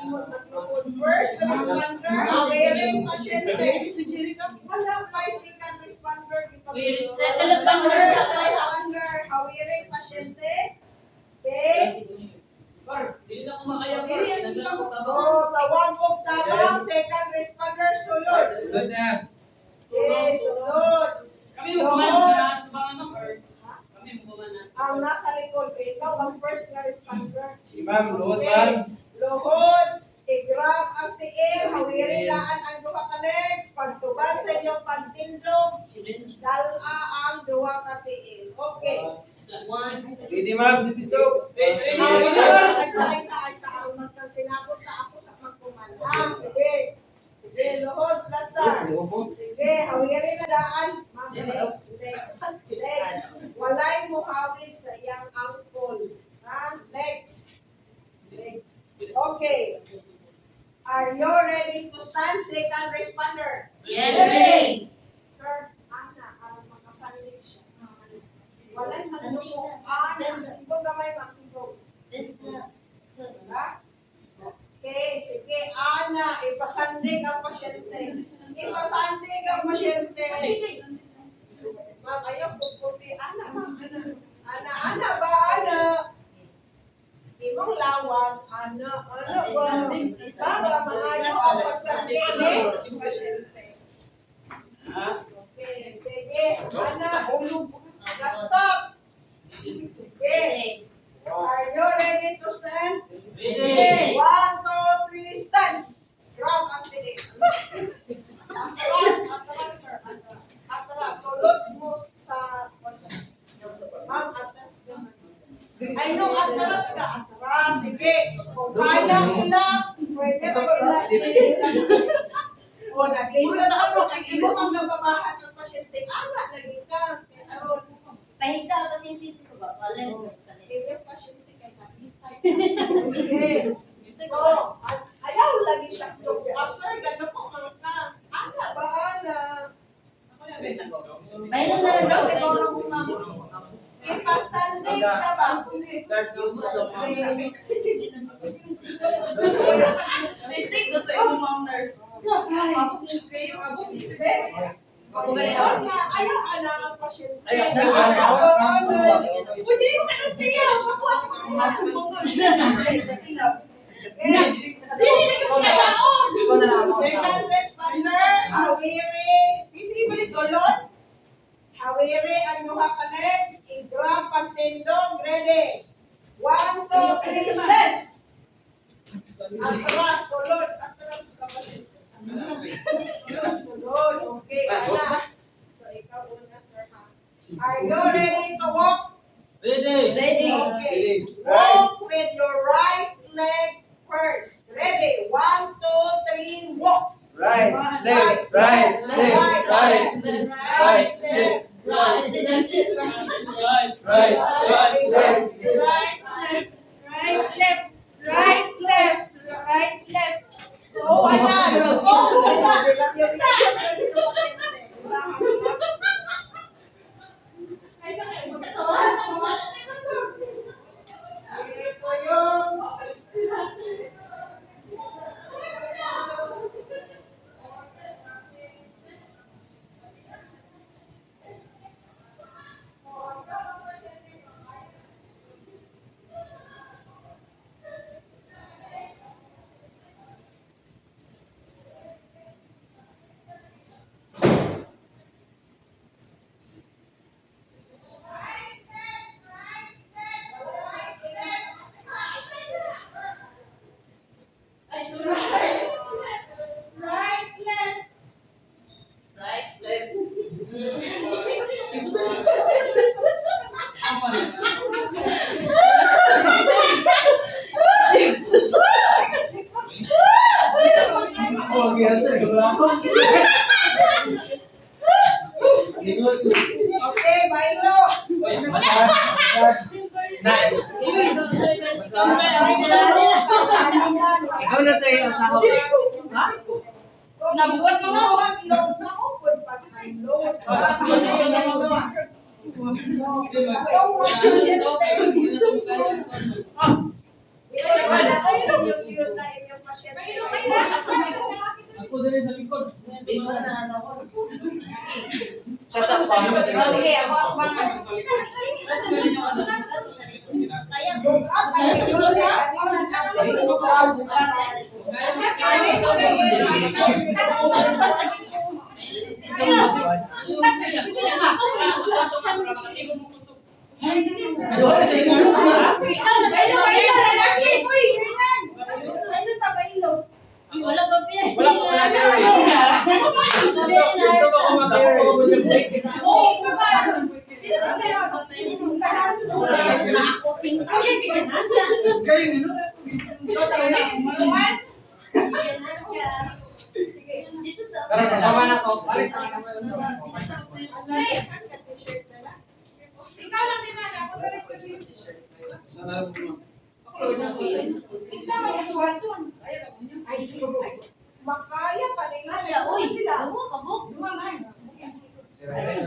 imong naglukod. First responder, wearing pasyente. Wala pa second responder. Second responder. First responder, wearing pasyente. Okay? Tawag og sabang, second responder, sulod. Okay, sulod. Ang nasa likod, ikaw ang first na responder. Okay. Lohod, i-grab ang tiil, hawirin laan ang duha ka legs, pagtuban sa inyong pagtindog, dala ang duha ka tiil. Okay. Pwede ma'am, dito. Isa. Ang magkasinabot na ako sa magkumanda. Sige. Sige, lohod, plaster. Sige, hawirin na daan. Ma'am, legs. Walay mo hawid sa iyang ankle. Ha? Legs. Okay. Are you ready to stand, second responder? Yes, ready. Sir, Ana, ang makasanlig siya. Walay magluko. Ana, simbog gamay, ma'am, simbog. Ha? Okay, sige, Ana, ipasandig ang pasyente. Ipasandig ang pasyente. Ma'am, ayaw, pupupi. Ana, ma'am, Ana ba, Ana? Imong lawas, Ana ba? Baka maayo ang pagsandig ng pasyente. Okay, sige, Ana, stop. Okay. Are you ready to stand? Ready. 1, 2, 3, stand. Grab ang tinig. Atras, sir. Atras. Sulod mo sa... Ma'am, atras naman. Ay, no, atras ka. Atras. Sige. Kung kaya ilap, pwede ba ilap? O, nag-listen ako. Kaya imo ang nababahan ng pasyente. Ala, lagi ka. Aron. Pahinga kasi hindi ko ba? Yung pasyente kay nakitay. Okay. So, ayaw lagi siya. Sir, gano'n po ka. Ana ba, Ana? Mayroon na lang daw. Kasi kung ipasandig siya ba? Mistake ko sa ibang mga nurse. Abog mo kayo. Ayaw ana ang pasyente. Ayaw. Pwede ko na siya. Abog mo ko. Second responder, hawiri. Sulod. Hawiri ang duha ka legs. I-grab pagtindog. Ready. 1, 2, 3, stand. Atras, sulod. Atras ka pasyente. Sulod. Okay, ana. So, ikaw una, sir. Are you ready to walk? Ready. Okay. Walk with your right leg first. Ready? 1, 2, 3, walk. Right, left, right, left, right, right, left, Right. Left. Oh, wala. Ito yung okay, bailo. Ikaw na tayo ang tao. Ha? Nabuhat mo mo. Pag-load na upod pag-load. Yun na inyong pasyente. Ako din sa likod. Shut up, Oh, sige, ako ang sumangan. Bukat ang inyong kaniman ang Kaduha na sa inyo. Wala pa pila. Wala ko na Gusto ko kumakapo ko yung break. Tara, tama na ko. Balik na ako. Ikaw lang din na ako sa Sana mo. makaya kanila. Kaya, uy, Sila. sabok. Okay,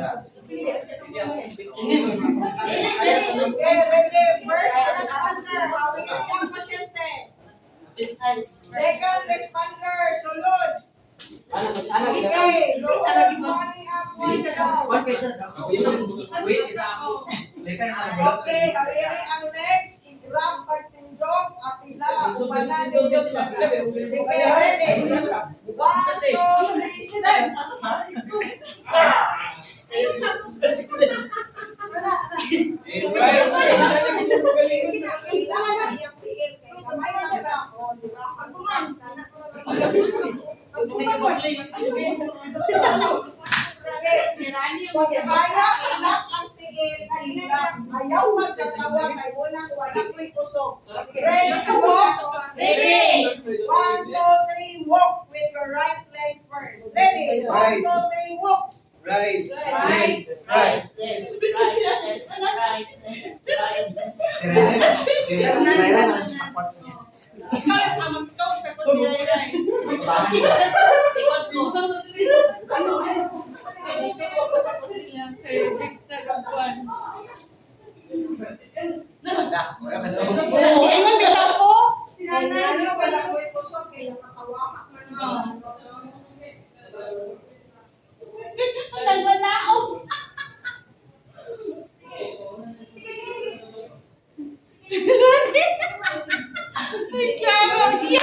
ready. First responder, hawili ang pasyente. Second responder, sulod. Okay, lower body up, one down. Wait, isa ako. Lekan na ako. Okay, hawili ang legs, i-grab pagtindog, apila, upanan ninyo talaga. Sige, ready. 1, 2, 3, stand. Kailangan na iyak-tiil kay kamay lang na ako, di ba? Pag bumasa, na ko na Sige, kaya ilak ang tiil, ilak. Ayaw magkatawa kay unang wala ko'y kusog. Ready to walk? Ready. 1, 2, 3, walk with your right leg first. Ready? 1, 2, 3, walk. Right. Right. Right. Ingon bilang ko, sinanay nyo, wala ko'y kusog, kaya nakatawamak man. Yay!